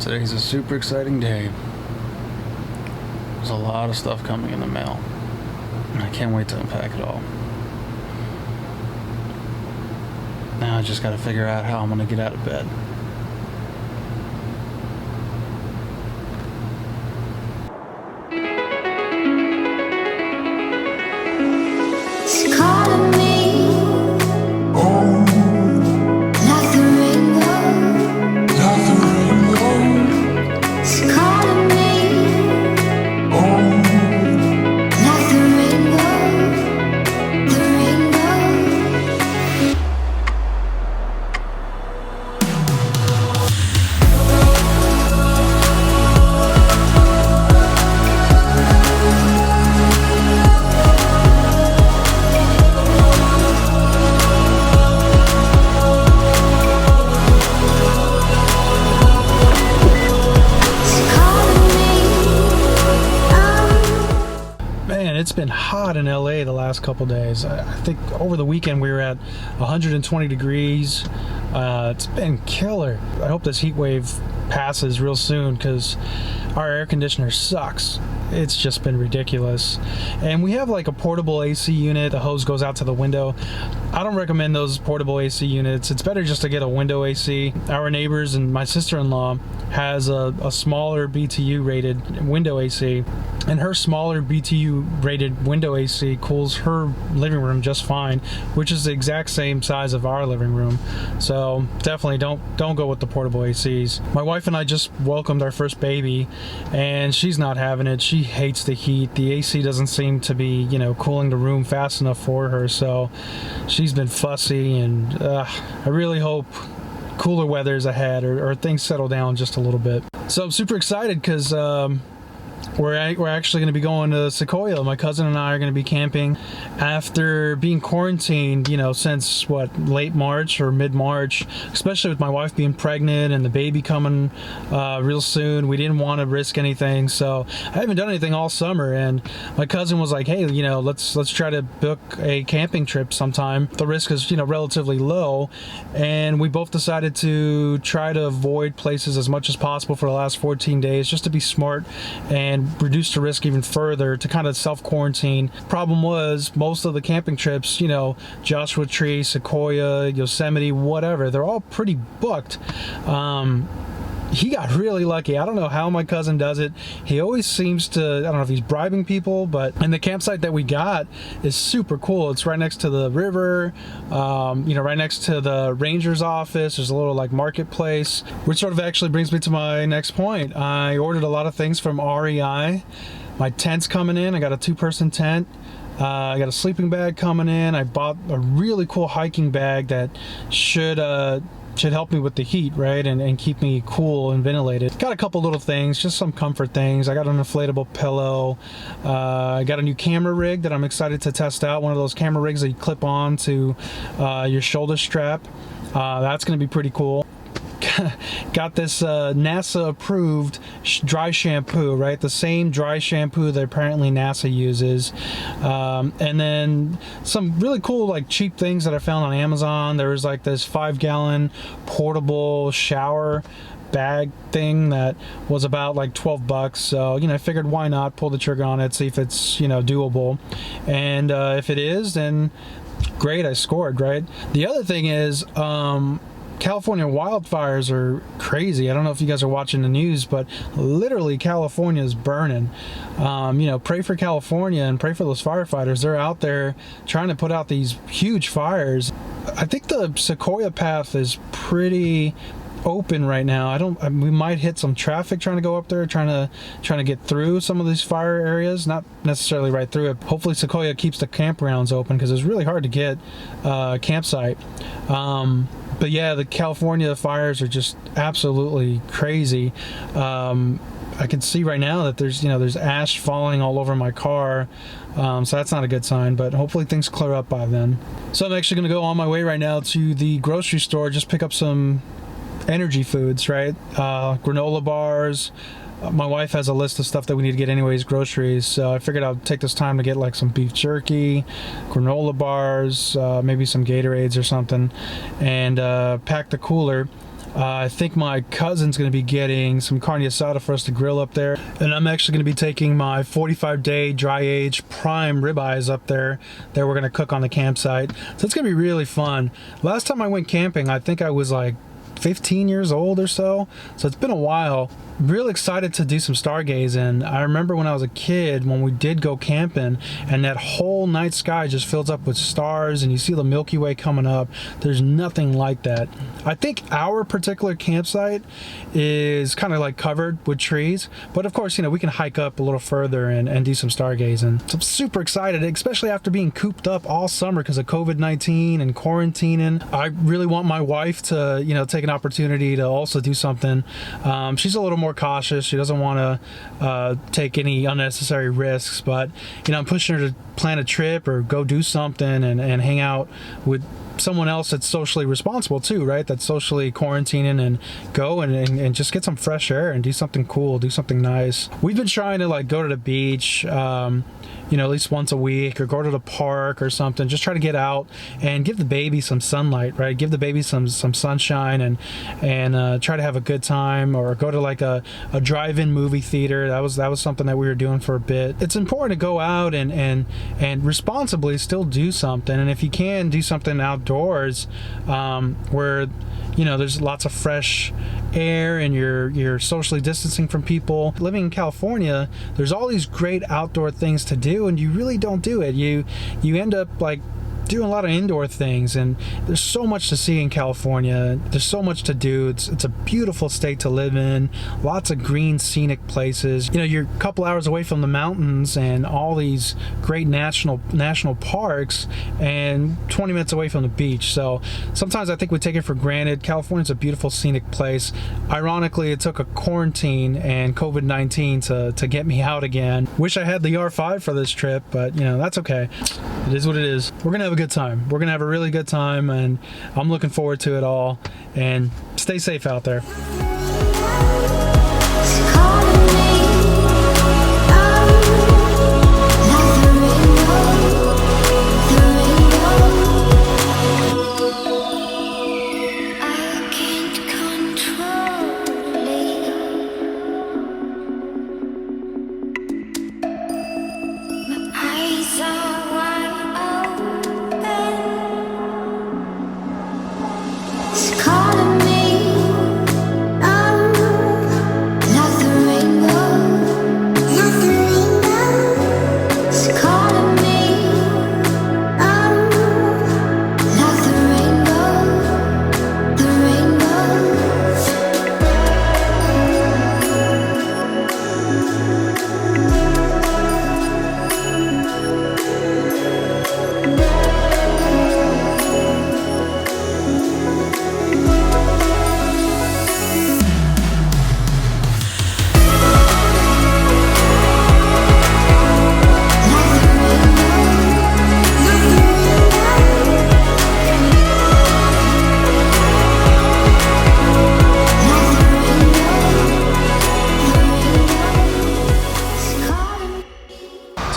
Today's a super exciting day. There's a lot of stuff coming in the mail. I can't wait to unpack it all. Now I just gotta figure out how I'm gonna get out of bed. She's calling me, like the rainbow. She's calling me, like the rainbow, the rainbow. Man, it's been hot in LA the last couple days. I think over the weekend we were at 120 degrees. It's been killer. I hope this heat wave passes real soon because our air conditioner sucks. It's just been ridiculous. And we have like a portable AC unit. The hose goes out to the window. I don't recommend those portable AC units. It's better just to get a window AC. Our neighbors and my sister-in-law has a smaller BTU rated window AC, and her smaller BTU rated window AC cools her living room just fine, which is the exact same size of our living room. So definitely don't go with the portable ACs. My wife and I just welcomed our first baby, and she's not having it. She hates the heat. The AC doesn't seem to be, cooling the room fast enough for her, so she's been fussy, and I really hope cooler weather's ahead or things settle down just a little bit. So I'm super excited because we're actually going to be going to Sequoia. My cousin and I are going to be camping after being quarantined, since late March or mid-March, especially with my wife being pregnant and the baby coming real soon. We didn't want to risk anything, so I haven't done anything all summer, and my cousin was like, hey, let's try to book a camping trip sometime. The risk is, relatively low, and we both decided to try to avoid places as much as possible for the last 14 days just to be smart and reduce the risk even further, to kind of self-quarantine. Problem was, most of the camping trips, Joshua Tree, Sequoia, Yosemite, whatever, they're all pretty booked. He got really lucky. I don't know how my cousin does it. He always seems to, I don't know if he's bribing people, and the campsite that we got is super cool. It's right next to the river, right next to the ranger's office. There's a little marketplace, which sort of actually brings me to my next point. I ordered a lot of things from REI. My tent's coming in. I got a 2-person tent. I got a sleeping bag coming in. I bought a really cool hiking bag that should help me with the heat, right, and keep me cool and ventilated. Got a couple little things, just some comfort things. I got an inflatable pillow. I got a new camera rig that I'm excited to test out. One of those camera rigs that you clip on to your shoulder strap. That's going to be pretty cool. Got this NASA approved dry shampoo, right? The same dry shampoo that apparently NASA uses. And then some really cool cheap things that I found on Amazon. There was this 5-gallon portable shower bag thing that was about $12. So I figured, why not pull the trigger on it, see if it's doable, and if it is, then great, I scored, right? The other thing is California wildfires are crazy. I don't know if you guys are watching the news, but literally California is burning. Pray for California and pray for those firefighters. They're out there trying to put out these huge fires. I think the Sequoia path is pretty open right now. We might hit some traffic trying to go up there, trying to get through some of these fire areas, not necessarily right through it. Hopefully Sequoia keeps the campgrounds open because it's really hard to get a campsite. But yeah, the California fires are just absolutely crazy. I can see right now that there's ash falling all over my car. So that's not a good sign, but hopefully things clear up by then. So I'm actually going to go on my way right now to the grocery store, just pick up some energy foods, right? Granola bars. My wife has a list of stuff that we need to get anyways, groceries, so I figured I'd take this time to get some beef jerky, granola bars, maybe some Gatorades or something, and pack the cooler. I think my cousin's going to be getting some carne asada for us to grill up there. And I'm actually going to be taking my 45-day dry-aged prime ribeyes up there that we're going to cook on the campsite. So it's going to be really fun. Last time I went camping, I think I was like 15 years old or so. So it's been a while. Real excited to do some stargazing. I remember when I was a kid when we did go camping and that whole night sky just fills up with stars and you see the Milky Way coming up. There's nothing like that. I think our particular campsite is kind of like covered with trees, but of course, you know, we can hike up a little further and do some stargazing. So I'm super excited, especially after being cooped up all summer because of COVID-19 and quarantining. I really want my wife to, you know, take an opportunity to also do something. She's a little more cautious. She doesn't want to take any unnecessary risks, but you know, I'm pushing her to plan a trip or go do something and hang out with someone else that's socially responsible too, right? That's socially quarantining and go and just get some fresh air and do something cool, do something nice. We've been trying to like go to the beach, you know, at least once a week, or go to the park or something. Just try to get out and give the baby some sunlight, right? Give the baby some sunshine and try to have a good time, or go to like a drive-in movie theater. That was something that we were doing for a bit. It's important to go out and responsibly still do something. And if you can do something outdoors, where you know there's lots of fresh air and you're socially distancing from people. Living in California, there's all these great outdoor things to do and you really don't do it. You end up like doing a lot of indoor things, and there's so much to see in California. There's so much to do. It's a beautiful state to live in. Lots of green, scenic places. You know, you're a couple hours away from the mountains and all these great national parks, and 20 minutes away from the beach. So sometimes I think we take it for granted. California's a beautiful, scenic place. Ironically, it took a quarantine and COVID-19 to get me out again. Wish I had the R5 for this trip, but you know, that's okay. It is what it is. We're gonna have a good time. We're gonna have a really good time, and I'm looking forward to it all. And stay safe out there.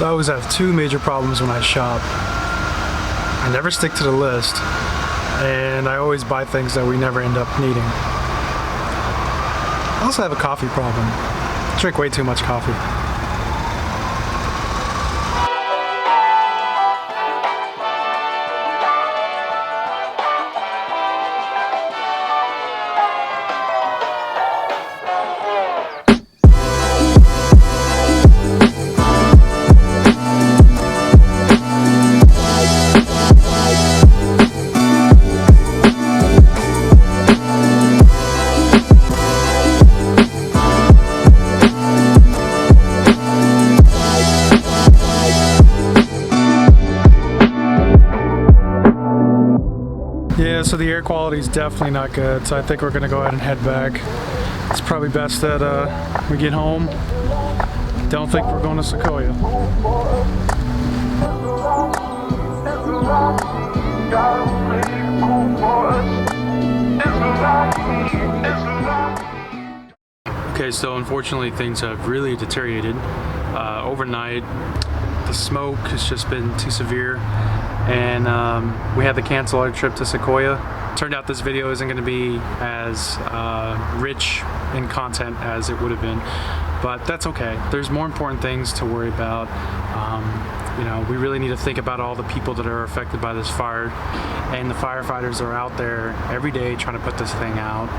So I always have two major problems when I shop. I never stick to the list, and I always buy things that we never end up needing. I also have a coffee problem. I drink way too much coffee. Yeah, so the air quality is definitely not good, so I think we're gonna go ahead and head back. It's probably best that we get home. Don't think we're going to Sequoia. Okay, so unfortunately things have really deteriorated. Overnight, the smoke has just been too severe, and we had to cancel our trip to Sequoia. Turned out this video isn't going to be as rich in content as it would have been, but that's okay. There's more important things to worry about. You know, we really need to think about all the people that are affected by this fire, and the firefighters are out there every day trying to put this thing out.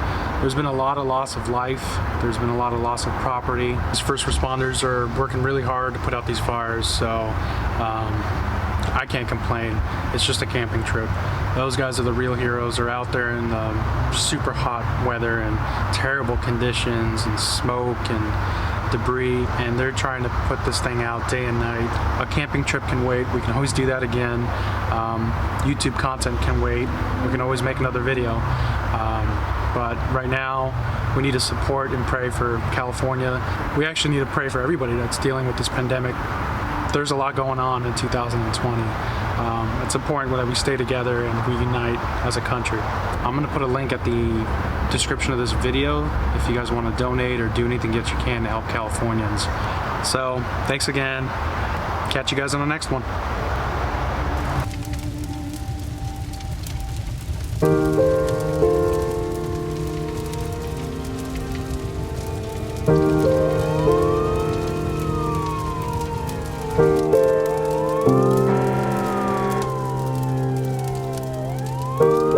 There's been a lot of loss of life. There's been a lot of loss of property. These first responders are working really hard to put out these fires, so I can't complain. It's just a camping trip. Those guys are the real heroes. They're out there in the super hot weather and terrible conditions and smoke and debris, and they're trying to put this thing out day and night. A camping trip can wait. We can always do that again. YouTube content can wait. We can always make another video. But right now, we need to support and pray for California. We actually need to pray for everybody that's dealing with this pandemic. There's a lot going on in 2020. It's important that we stay together and we unite as a country. I'm going to put a link at the description of this video if you guys want to donate or do anything that you can to help Californians. So, thanks again. Catch you guys on the next one. Thank